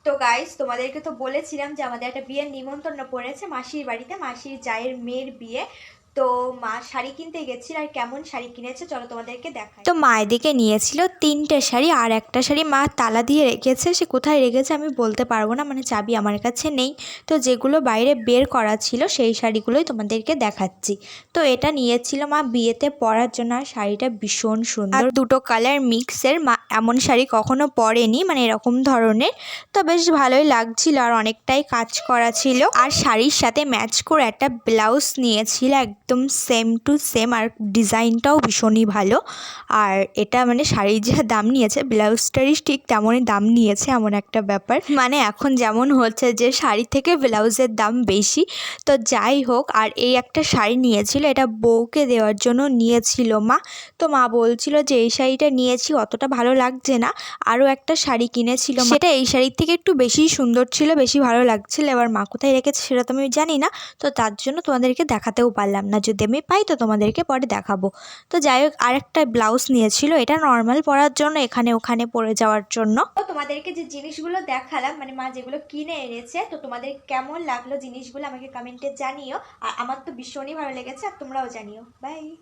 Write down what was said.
তো গাইস, তোমাদেরকে তো বলেছিলাম যে আমাদের একটা বিয়ের নিমন্ত্রণ পড়েছে মাসির বাড়িতে, মাসির জায়ের মেয়ের বিয়ে। তো মা শাড়ি কিনতে গেছিল, আর কেমন শাড়ি কিনেছে চলো তোমাদেরকে দেখাই। তো মা এদিকে নিয়েছিল 3টে শাড়ি, আর একটা শাড়ি মা তালা দিয়ে রেখেছে, সে কোথায় রেখেছে আমি বলতে পারবো না, মানে চাবি আমার কাছে নেই। তো যেগুলো বাইরে বের করা ছিল সেই শাড়িগুলোই তোমাদেরকে দেখাচ্ছি। তো এটা নিয়েছিল মা বিয়েতে পরার জন্য, আর শাড়িটা ভীষণ সুন্দর, দুটো কালার মিক্সের। মা এমন শাড়ি কখনো পরেনি, মানে এরকম ধরনের। তো বেশ ভালোই লাগছিল, আর অনেকটাই কাজ করা ছিল। আর শাড়ির সাথে ম্যাচ করে একটা ব্লাউজ নিয়েছিল, একদম সেম টু সেম, আর ডিজাইনটাও ভীষণই ভালো। আর এটা মানে শাড়ির যা দাম নিয়েছে, ব্লাউজটারই ঠিক তেমনই দাম নিয়েছে, এমন একটা ব্যাপার। মানে এখন যেমন হচ্ছে যে শাড়ি থেকে ব্লাউজের দাম বেশি। তো যাই হোক, আর এই একটা শাড়ি নিয়েছিল, এটা বউকে দেওয়ার জন্য নিয়েছিল মা। তো মা বলছিল যে এই শাড়িটা নিয়েছি, অতটা ভালো লাগছে না, আরও একটা শাড়ি কিনেছিল, সেটা এই শাড়ির থেকে একটু বেশি সুন্দর ছিল, বেশি ভালো লাগছিল। এবার মা কোথায় রেখেছে সেটা তো আমি জানি না, তো তার জন্য তোমাদেরকে দেখাতেও পারলাম না। যদি আমি পাই তো তোমাদেরকে পরে দেখাবো। তো যাই হোক, আরেকটা ব্লাউজ নিয়েছিল, এটা নর্মাল পরার জন্য, এখানে ওখানে পরে যাওয়ার জন্য। তো তোমাদেরকে যে জিনিসগুলো দেখালাম, মানে মা যেগুলো কিনে এনেছে, তো তোমাদের কেমন লাগলো জিনিসগুলো আমাকে কমেন্টে জানিও। আর আমার তো ভীষণই ভালো লেগেছে, আর তোমরাও জানিও। বাই।